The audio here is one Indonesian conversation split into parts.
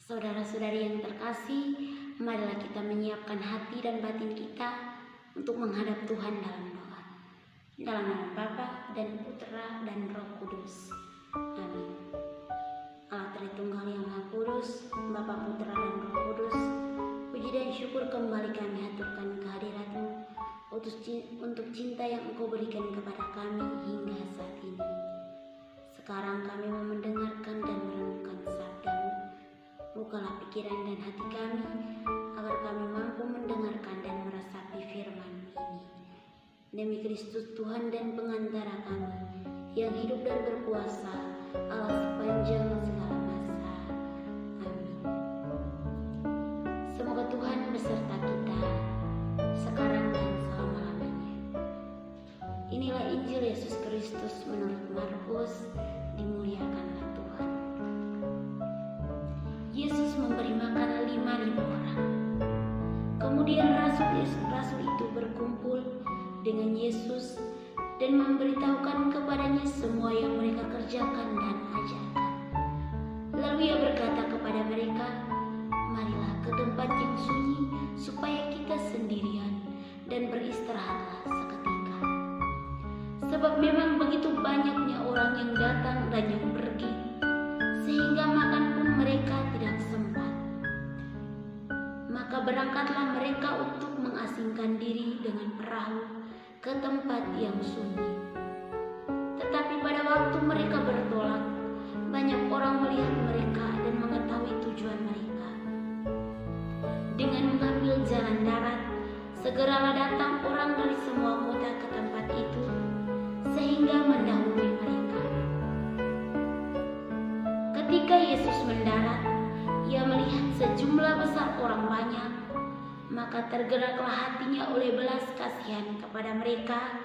Saudara-saudari yang terkasih, marilah kita menyiapkan hati dan batin kita untuk menghadap Tuhan dalam doa. Dalam nama Bapa dan Putra dan Roh Kudus. Amin. Allah Tritunggal yang Maha Kudus, Bapa, Putra dan Roh Kudus, puji dan syukur kembali kami haturkan kehadirat-Mu untuk cinta yang Engkau berikan kepada kami hingga saat ini. Sekarang kami mau mendengarkan dan merenungkan sabda-Mu. Bukalah pikiran dan hati kami, agar kami mampu mendengarkan dan meresapi firman ini. Demi Kristus Tuhan dan pengantara kami, yang hidup dan berkuasa, Allah sepanjang segala masa. Amin. Semoga Tuhan beserta kita, sekarang dan selama-lamanya. Inilah Injil Yesus Kristus menurut Markus, dimuliakanlah Tuhan. Yesus memberi makan 5.000 orang. Kemudian rasul itu berkumpul dengan Yesus dan memberitahukan kepadanya semua yang mereka kerjakan dan ajarkan. Lalu ia berkata kepada mereka, "Marilah ke tempat yang sunyi supaya kita sendirian dan beristirahatlah seketika. Sebab memang begitu banyaknya orang yang datang dan yang pergi, sehingga makan pun mereka tidak sempat. Maka berangkatlah mereka untuk mengasingkan diri dengan perahu ke tempat yang sunyi. Tetapi pada waktu mereka bertolak, banyak orang melihat mereka dan mengetahui tujuan mereka. Dengan mengambil jalan darat, segeralah datang orang dari semua kota ke tempat itu, sehingga mendahului mereka. Ketika Yesus mendarat, ia melihat sejumlah besar orang banyak, maka tergeraklah hatinya oleh belas kasihan kepada mereka,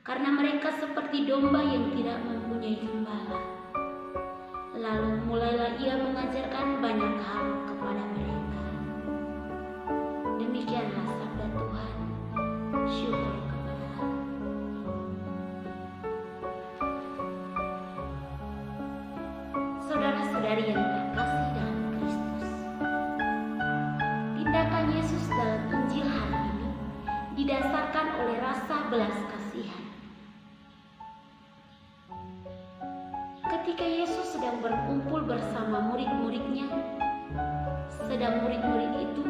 karena mereka seperti domba yang tidak mempunyai gembala. Lalu mulailah ia mengajarkan banyak hal kepada mereka. Demikianlah sabda Tuhan. Syukur kepada Allah. Saudara-saudari yang terkasih dalam Kristus, tindakan Yesus dalam Injil hari ini didasarkan oleh rasa belas kasihan. Ketika Yesus sedang berkumpul bersama murid-muridnya, sedang murid-murid itu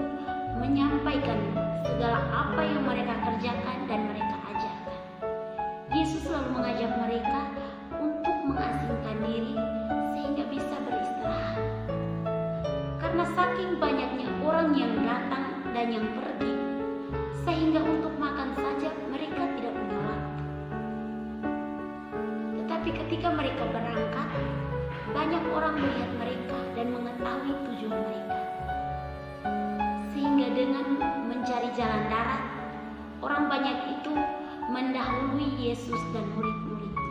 menyampaikan segala apa yang mereka kerjakan dan mereka ajarkan. Yesus selalu mengajak mereka untuk mengasingkan diri sehingga bisa beristirahat. Karena saking banyaknya orang yang datang dan yang pergi, sehingga untuk makan saja mereka tidak punya waktu. Tetapi ketika mereka berangkat, banyak orang melihat mereka dan mengetahui tujuan mereka. Sehingga dengan mencari jalan darat, orang banyak itu mendahului Yesus dan murid-muridnya.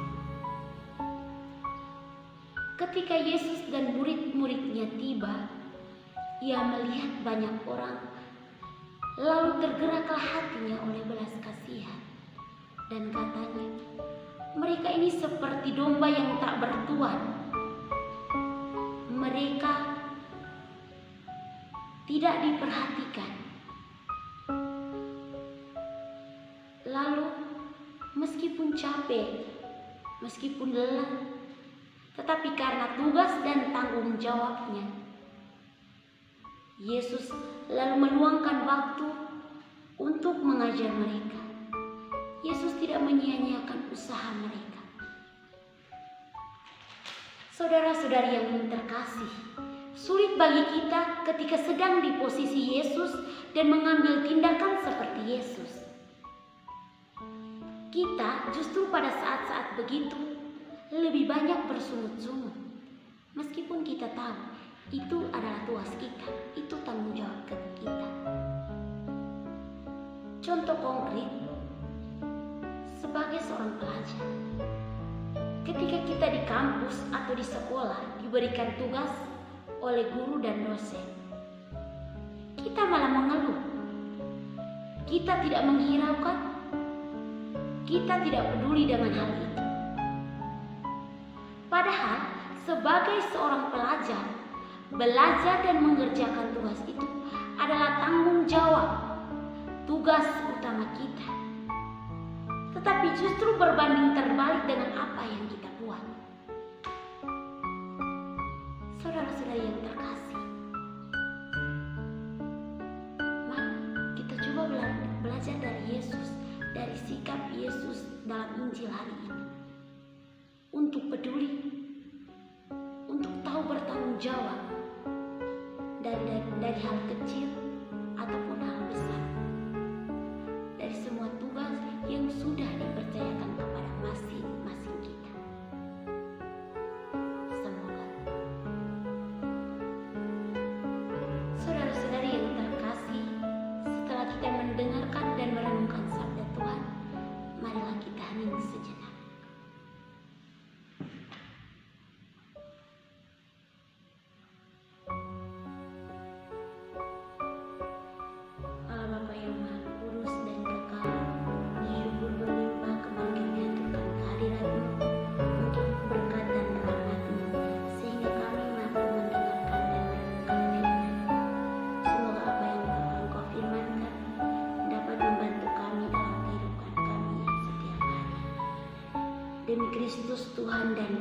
Ketika Yesus dan murid-muridnya tiba, ia melihat banyak orang, lalu tergeraklah hatinya oleh belas kasihan. Dan katanya, mereka ini seperti domba yang tak bertuan. Mereka tidak diperhatikan. Lalu, meskipun capek, meskipun lelah, tetapi karena tugas dan tanggung jawabnya, Yesus lalu meluangkan waktu untuk mengajar mereka. Yesus tidak menyia-nyiakan usaha mereka. Saudara-saudari yang terkasih, sulit bagi kita ketika sedang di posisi Yesus dan mengambil tindakan seperti Yesus. Kita justru pada saat-saat begitu lebih banyak bersungut-sungut, meskipun kita tahu itu adalah tugas kita, itu tanggung jawab kita. Contoh konkret, sebagai seorang pelajar, ketika kita di kampus atau di sekolah diberikan tugas oleh guru dan dosen, kita malah mengeluh. Kita tidak menghiraukan, kita tidak peduli dengan hal itu. Padahal sebagai seorang pelajar, belajar dan mengerjakan tugas itu adalah tanggung jawab, tugas utama kita. Tetapi justru berbanding terbalik dengan apa yang kita buat. Saudara-saudara yang terkasih, mari kita coba belajar dari Yesus, dari sikap Yesus dalam Injil hari ini. Untuk peduli, untuk tahu bertanggung jawab dari hal kecil ataupun hal besar, dari semua tugas yang sudah dipercayakan kepada masing-masing kita. Semoga saudara-saudari yang terkasih, setelah kita mendengarkan dan merenungkan sabda Tuhan, marilah kita hening sejenak. Demi Kristus Tuhan dan